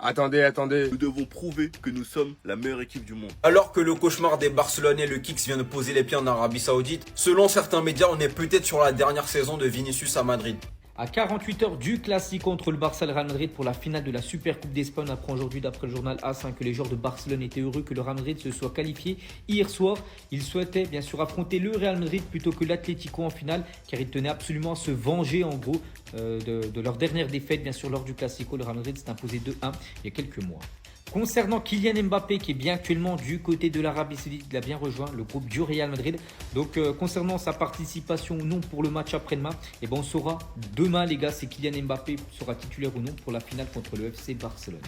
Attendez. Nous devons prouver que nous sommes la meilleure équipe du monde. Alors que le cauchemar des Barcelonais, le Kicks, vient de poser les pieds en Arabie Saoudite, selon certains médias, on est peut-être sur la dernière saison de Vinicius à Madrid. À 48 heures du Classico contre le Barça et le Real Madrid pour la finale de la Super Coupe d'Espagne, on apprend aujourd'hui d'après le journal AS que les joueurs de Barcelone étaient heureux que le Real Madrid se soit qualifié hier soir. Ils souhaitaient bien sûr affronter le Real Madrid plutôt que l'Atlético en finale car ils tenaient absolument à se venger en gros de leur dernière défaite bien sûr lors du Classico. Le Real Madrid s'est imposé 2-1 il y a quelques mois. Concernant Kylian Mbappé qui est bien actuellement du côté de l'Arabie Saoudite, il a bien rejoint le groupe du Real Madrid. Donc concernant sa participation ou non pour le match après-demain, on saura demain les gars si Kylian Mbappé sera titulaire ou non pour la finale contre le FC Barcelone.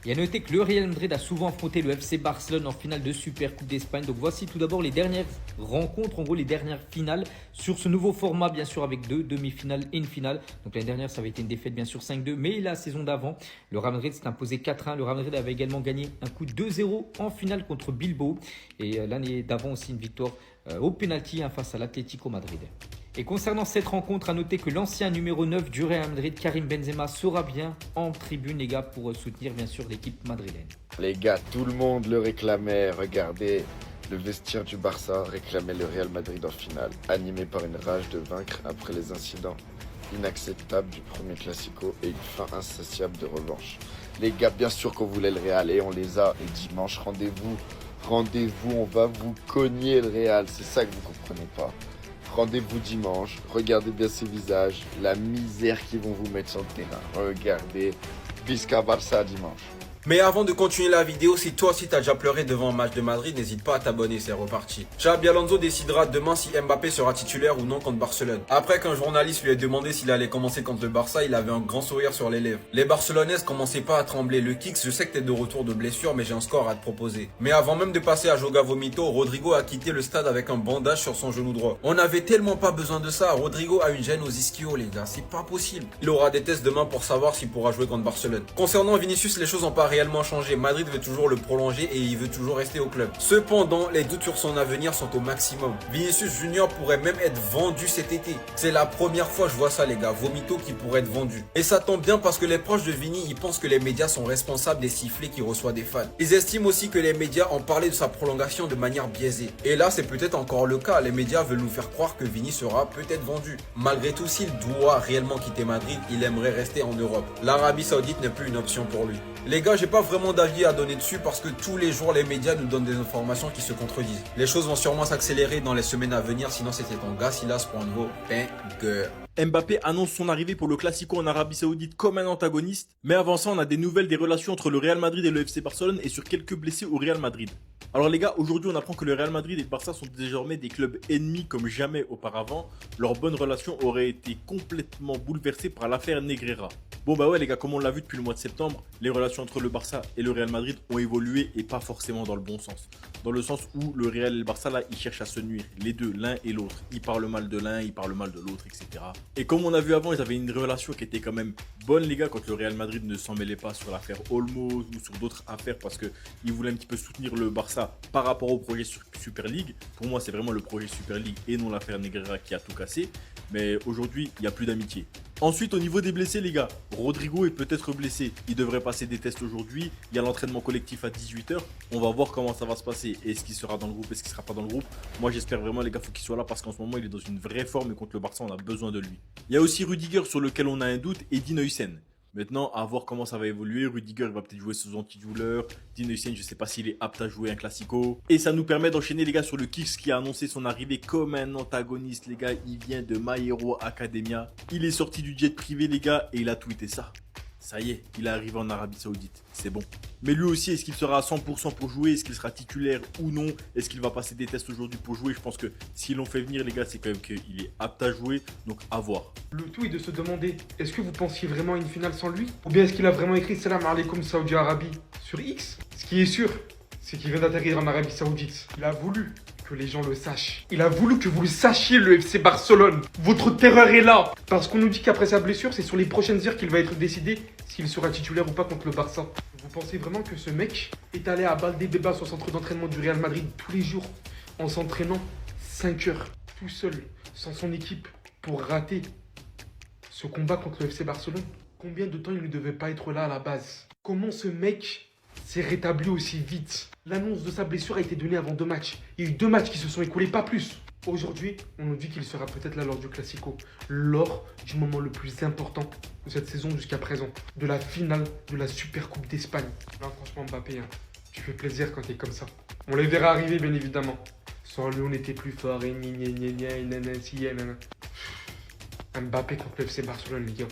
Et à noter que le Real Madrid a souvent affronté le FC Barcelone en finale de Super Coupe d'Espagne. Donc voici tout d'abord les dernières rencontres, en gros les dernières finales sur ce nouveau format bien sûr avec deux demi-finales et une finale. Donc l'année dernière ça avait été une défaite bien sûr 5-2, mais la saison d'avant le Real Madrid s'est imposé 4-1. Le Real Madrid avait également gagné un coup 2-0 en finale contre Bilbao et l'année d'avant aussi une victoire au penalty face à l'Atlético Madrid. Et concernant cette rencontre, à noter que l'ancien numéro 9 du Real Madrid, Karim Benzema, sera bien en tribune, les gars, pour soutenir bien sûr l'équipe madrilène. Les gars, tout le monde le réclamait. Regardez, le vestiaire du Barça réclamait le Real Madrid en finale, animé par une rage de vaincre après les incidents inacceptables du premier Classico et une faim insatiable de revanche. Les gars, bien sûr qu'on voulait le Real et on les a. Et dimanche, rendez-vous, on va vous cogner le Real. C'est ça que vous comprenez pas. Rendez-vous dimanche, regardez bien ces visages, la misère qu'ils vont vous mettre sur le terrain. Regardez, Visca Barça dimanche. Mais avant de continuer la vidéo, si toi aussi t'as déjà pleuré devant un match de Madrid, n'hésite pas à t'abonner, c'est reparti. Xabi Alonso décidera demain si Mbappé sera titulaire ou non contre Barcelone. Après qu'un journaliste lui ait demandé s'il allait commencer contre le Barça, il avait un grand sourire sur les lèvres. Les Barcelonaises commençaient pas à trembler. Le Kicks, je sais que t'es de retour de blessure, mais j'ai un score à te proposer. Mais avant même de passer à Joga Vomito, Rodrigo a quitté le stade avec un bandage sur son genou droit. On n'avait tellement pas besoin de ça. Rodrigo a une gêne aux ischios, les gars, c'est pas possible. Il aura des tests demain pour savoir s'il pourra jouer contre Barcelone. Concernant Vinicius, les choses n'ont pas réellement changé. Madrid veut toujours le prolonger et il veut toujours rester au club. Cependant, les doutes sur son avenir sont au maximum. Vinicius Junior pourrait même être vendu cet été. C'est la première fois que je vois ça, les gars. Vomito qui pourrait être vendu. Et ça tombe bien parce que les proches de Vini, ils pensent que les médias sont responsables des sifflets qu'il reçoit des fans. Ils estiment aussi que les médias ont parlé de sa prolongation de manière biaisée. Et là, c'est peut-être encore le cas. Les médias veulent nous faire croire que Vini sera peut-être vendu. Malgré tout, s'il doit réellement quitter Madrid, il aimerait rester en Europe. L'Arabie Saoudite n'est plus une option pour lui. Les gars, j'ai pas vraiment d'avis à donner dessus parce que tous les jours, les médias nous donnent des informations qui se contredisent. Les choses vont sûrement s'accélérer dans les semaines à venir, sinon c'était ton gars Silas pour un nouveau banger. Mbappé annonce son arrivée pour le Classico en Arabie Saoudite comme un antagoniste. Mais avant ça, on a des nouvelles des relations entre le Real Madrid et le FC Barcelone et sur quelques blessés au Real Madrid. Alors les gars, aujourd'hui on apprend que le Real Madrid et le Barça sont désormais des clubs ennemis comme jamais auparavant. Leur bonne relation aurait été complètement bouleversée par l'affaire Negreira. Bon bah ouais les gars, comme on l'a vu depuis le mois de septembre, les relations entre le Barça et le Real Madrid ont évolué et pas forcément dans le bon sens. Dans le sens où le Real et le Barça là, ils cherchent à se nuire, les deux, l'un et l'autre. Ils parlent mal de l'un, ils parlent mal de l'autre, etc. Et comme on a vu avant, ils avaient une relation qui était quand même bonne les gars, quand le Real Madrid ne s'en mêlait pas sur l'affaire Olmo ou sur d'autres affaires parce qu'ils voulaient un petit peu soutenir le Barça par rapport au projet Super League. Pour moi c'est vraiment le projet Super League et non l'affaire Negreira qui a tout cassé. Mais aujourd'hui il n'y a plus d'amitié. Ensuite au niveau des blessés les gars, Rodrigo est peut-être blessé. Il devrait passer des tests aujourd'hui. Il y a l'entraînement collectif à 18 h. On va voir comment ça va se passer. Est-ce qu'il sera dans le groupe, est-ce qu'il ne sera pas dans le groupe. Moi j'espère vraiment les gars, faut qu'il soit là parce qu'en ce moment il est dans une vraie forme et contre le Barça on a besoin de lui. Il y a aussi Rudiger sur lequel on a un doute et Dean Huijsen. Maintenant, à voir comment ça va évoluer. Rudiger, il va peut-être jouer sous anti-douleur. Dean Huijsen, je ne sais pas s'il est apte à jouer un Classico. Et ça nous permet d'enchaîner, les gars, sur le Kicks qui a annoncé son arrivée comme un antagoniste, les gars. Il vient de My Hero Academia. Il est sorti du jet privé, les gars, et il a tweeté ça. Ça y est, il est arrivé en Arabie Saoudite. C'est bon. Mais lui aussi, est-ce qu'il sera à 100% pour jouer? Est-ce qu'il sera titulaire ou non? Est-ce qu'il va passer des tests aujourd'hui pour jouer? Je pense que s'ils l'ont fait venir, les gars, c'est quand même qu'il est apte à jouer. Donc, à voir. Le tout est de se demander, est-ce que vous pensiez vraiment à une finale sans lui? Ou bien est-ce qu'il a vraiment écrit Salam alaikum Saudi Arabie sur X? Ce qui est sûr, c'est qu'il vient d'atterrir en Arabie Saoudite. Il a voulu que les gens le sachent. Il a voulu que vous le sachiez, le FC Barcelone. Votre terreur est là. Parce qu'on nous dit qu'après sa blessure, c'est sur les prochaines heures qu'il va être décidé s'il sera titulaire ou pas contre le Barça. Vous pensez vraiment que ce mec est allé à Valdebebas au centre d'entraînement du Real Madrid tous les jours en s'entraînant 5 heures, tout seul, sans son équipe, pour rater ce combat contre le FC Barcelone? Combien de temps il ne devait pas être là à la base? Comment ce mec s'est rétabli aussi vite? L'annonce de sa blessure a été donnée avant 2 matchs. Il y a eu 2 matchs qui se sont écoulés, pas plus. Aujourd'hui, on nous dit qu'il sera peut-être là lors du Classico, lors du moment le plus important de cette saison jusqu'à présent, de la finale de la Super Coupe d'Espagne. Là, franchement, Mbappé, hein, tu fais plaisir quand t'es comme ça. On les verra arriver, bien évidemment. Sans lui, on était plus fort, et Mbappé contre le FC Barcelone, les gars.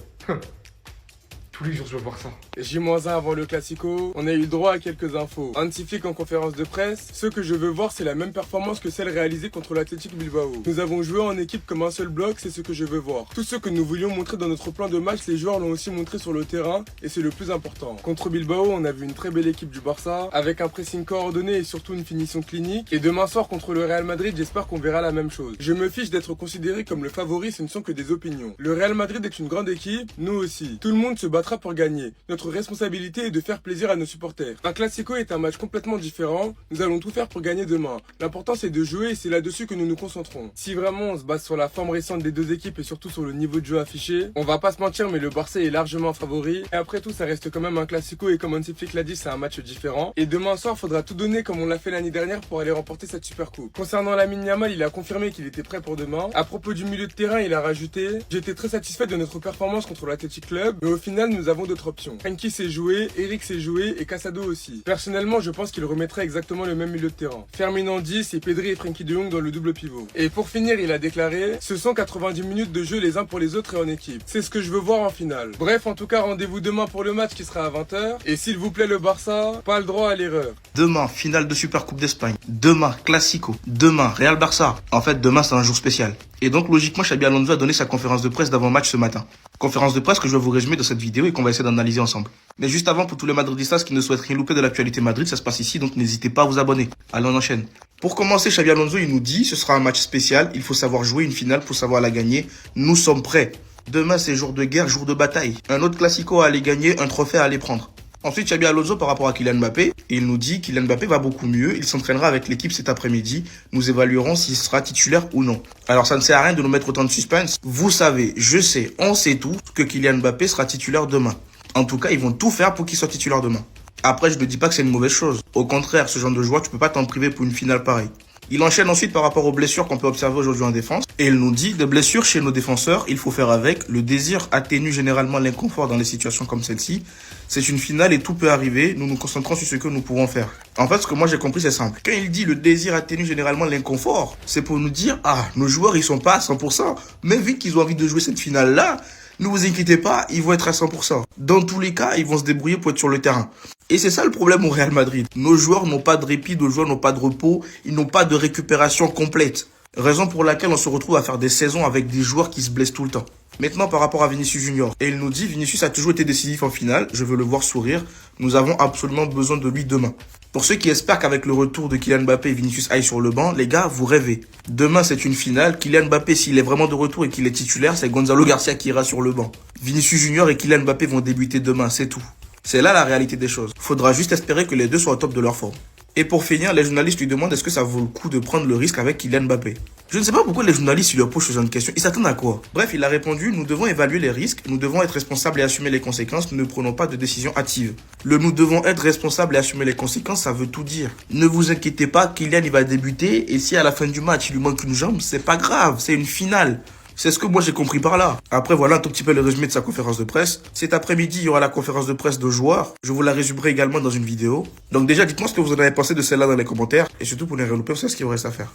Tous les jours, je veux voir ça. J-1 avant le Classico, on a eu le droit à quelques infos. Hansi Flick en conférence de presse, ce que je veux voir c'est la même performance que celle réalisée contre l'Athletic Bilbao. Nous avons joué en équipe comme un seul bloc, c'est ce que je veux voir. Tout ce que nous voulions montrer dans notre plan de match, les joueurs l'ont aussi montré sur le terrain et c'est le plus important. Contre Bilbao, on a vu une très belle équipe du Barça, avec un pressing coordonné et surtout une finition clinique. Et demain soir contre le Real Madrid, j'espère qu'on verra la même chose. Je me fiche d'être considéré comme le favori, ce ne sont que des opinions. Le Real Madrid est une grande équipe, nous aussi. Tout le monde se battra pour gagner. Notre responsabilité est de faire plaisir à nos supporters. Un Classico est un match complètement différent, nous allons tout faire pour gagner demain. L'important c'est de jouer et c'est là-dessus que nous nous concentrons. Si vraiment on se base sur la forme récente des deux équipes et surtout sur le niveau de jeu affiché, on va pas se mentir mais le Barça est largement favori. Et après tout ça reste quand même un Classico et comme Hansi Flick l'a dit c'est un match différent. Et demain soir faudra tout donner comme on l'a fait l'année dernière pour aller remporter cette super coupe. Concernant Lamine Yamal, il a confirmé qu'il était prêt pour demain. À propos du milieu de terrain, il a rajouté: j'étais très satisfait de notre performance contre l'Athletic Club, mais au final nous avons d'autres options. Frenkie s'est joué, Eric s'est joué et Casado aussi. Personnellement, je pense qu'il remettrait exactement le même milieu de terrain. Fermin en 10 et Pedri et Frenkie de Jong dans le double pivot. Et pour finir, il a déclaré: ce sont 90 minutes de jeu les uns pour les autres et en équipe. C'est ce que je veux voir en finale. Bref, en tout cas, rendez-vous demain pour le match qui sera à 20h. Et s'il vous plaît, le Barça, pas le droit à l'erreur. Demain, finale de Super Coupe d'Espagne. Demain, Classico. Demain, Real Barça. En fait, demain, c'est un jour spécial. Et donc, logiquement, Xabi Alonso a donné sa conférence de presse d'avant-match ce matin. Conférence de presse que je vais vous résumer dans cette vidéo et qu'on va essayer d'analyser ensemble. Mais juste avant, pour tous les madridistas qui ne souhaitent rien louper de l'actualité Madrid, ça se passe ici, donc n'hésitez pas à vous abonner. Allez, on enchaîne. Pour commencer, Xabi Alonso, il nous dit, ce sera un match spécial, il faut savoir jouer une finale pour savoir la gagner. Nous sommes prêts. Demain, c'est jour de guerre, jour de bataille. Un autre Classico à aller gagner, un trophée à aller prendre. Ensuite, Xabi Alonso par rapport à Kylian Mbappé, il nous dit Kylian Mbappé va beaucoup mieux, il s'entraînera avec l'équipe cet après-midi, nous évaluerons s'il sera titulaire ou non. Alors ça ne sert à rien de nous mettre autant de suspense, vous savez, je sais, on sait tout que Kylian Mbappé sera titulaire demain. En tout cas, ils vont tout faire pour qu'il soit titulaire demain. Après, je ne dis pas que c'est une mauvaise chose, au contraire, ce genre de joueur, tu peux pas t'en priver pour une finale pareille. Il enchaîne ensuite par rapport aux blessures qu'on peut observer aujourd'hui en défense. Et il nous dit, des blessures chez nos défenseurs, il faut faire avec. Le désir atténue généralement l'inconfort dans les situations comme celle-ci. C'est une finale et tout peut arriver. Nous nous concentrons sur ce que nous pourrons faire. En fait, ce que moi j'ai compris, c'est simple. Quand il dit le désir atténue généralement l'inconfort, c'est pour nous dire, ah, nos joueurs, ils sont pas à 100%. Mais vu qu'ils ont envie de jouer cette finale-là, ne vous inquiétez pas, ils vont être à 100%. Dans tous les cas, ils vont se débrouiller pour être sur le terrain. Et c'est ça le problème au Real Madrid. Nos joueurs n'ont pas de répit, nos joueurs n'ont pas de repos, ils n'ont pas de récupération complète. Raison pour laquelle on se retrouve à faire des saisons avec des joueurs qui se blessent tout le temps. Maintenant, par rapport à Vinicius Junior. Et il nous dit, Vinicius a toujours été décisif en finale, je veux le voir sourire. Nous avons absolument besoin de lui demain. Pour ceux qui espèrent qu'avec le retour de Kylian Mbappé et Vinicius aillent sur le banc, les gars, vous rêvez. Demain, c'est une finale. Kylian Mbappé, s'il est vraiment de retour et qu'il est titulaire, c'est Gonzalo Garcia qui ira sur le banc. Vinicius Junior et Kylian Mbappé vont débuter demain, c'est tout. C'est là la réalité des choses. Faudra juste espérer que les deux soient au top de leur forme. Et pour finir, les journalistes lui demandent est-ce que ça vaut le coup de prendre le risque avec Kylian Mbappé. Je ne sais pas pourquoi les journalistes lui posent ce genre de questions. Ils s'attendent à quoi? Bref, il a répondu, nous devons évaluer les risques, nous devons être responsables et assumer les conséquences, nous ne prenons pas de décision hâtive. Le nous devons être responsables et assumer les conséquences, ça veut tout dire. Ne vous inquiétez pas, Kylian il va débuter et si à la fin du match il lui manque une jambe, c'est pas grave, c'est une finale. C'est ce que moi j'ai compris par là. Après voilà un tout petit peu le résumé de sa conférence de presse. Cet après-midi il y aura la conférence de presse de joueurs. Je vous la résumerai également dans une vidéo. Donc déjà dites-moi ce que vous en avez pensé de celle-là dans les commentaires. Et surtout pour ne rien louper, vous savez ce qu'il vous reste à faire.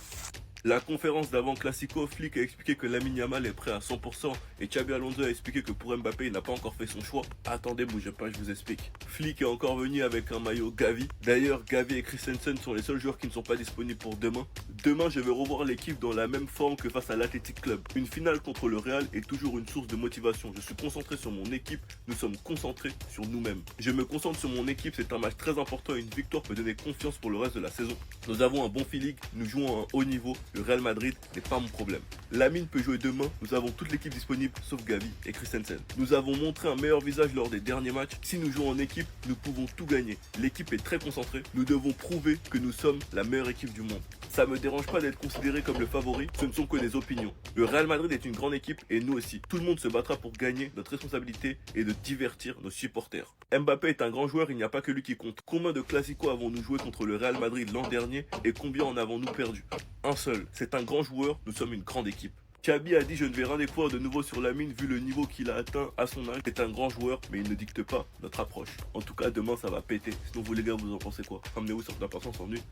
La conférence d'avant Classico, Flick a expliqué que Lamine Yamal est prêt à 100% et Xabi Alonso a expliqué que pour Mbappé il n'a pas encore fait son choix. Attendez, bougez pas, je vous explique. Flick est encore venu avec un maillot Gavi. D'ailleurs, Gavi et Christensen sont les seuls joueurs qui ne sont pas disponibles pour demain. Demain, je vais revoir l'équipe dans la même forme que face à l'Athletic Club. Une finale contre le Real est toujours une source de motivation. Je suis concentré sur mon équipe, nous sommes concentrés sur nous-mêmes. Je me concentre sur mon équipe, c'est un match très important et une victoire peut donner confiance pour le reste de la saison. Nous avons un bon feeling, nous jouons à un haut niveau. le Real Madrid n'est pas mon problème. Lamine peut jouer demain, nous avons toute l'équipe disponible sauf Gavi et Christensen. Nous avons montré un meilleur visage lors des derniers matchs. Si nous jouons en équipe, nous pouvons tout gagner. L'équipe est très concentrée, nous devons prouver que nous sommes la meilleure équipe du monde. Ça me dérange pas d'être considéré comme le favori, ce ne sont que des opinions. Le Real Madrid est une grande équipe et nous aussi. Tout le monde se battra pour gagner, notre responsabilité est de divertir nos supporters. Mbappé est un grand joueur, il n'y a pas que lui qui compte. Combien de classicos avons-nous joué contre le Real Madrid l'an dernier et combien en avons-nous perdu? Un seul, c'est un grand joueur, nous sommes une grande équipe. Xabi a dit je ne vais rien découvrir de nouveau sur Lamine vu le niveau qu'il a atteint à son âge. C'est un grand joueur mais il ne dicte pas notre approche. En tout cas demain ça va péter. Sinon vous les gars vous en pensez quoi? Ramenez-vous sur la patience en nuit.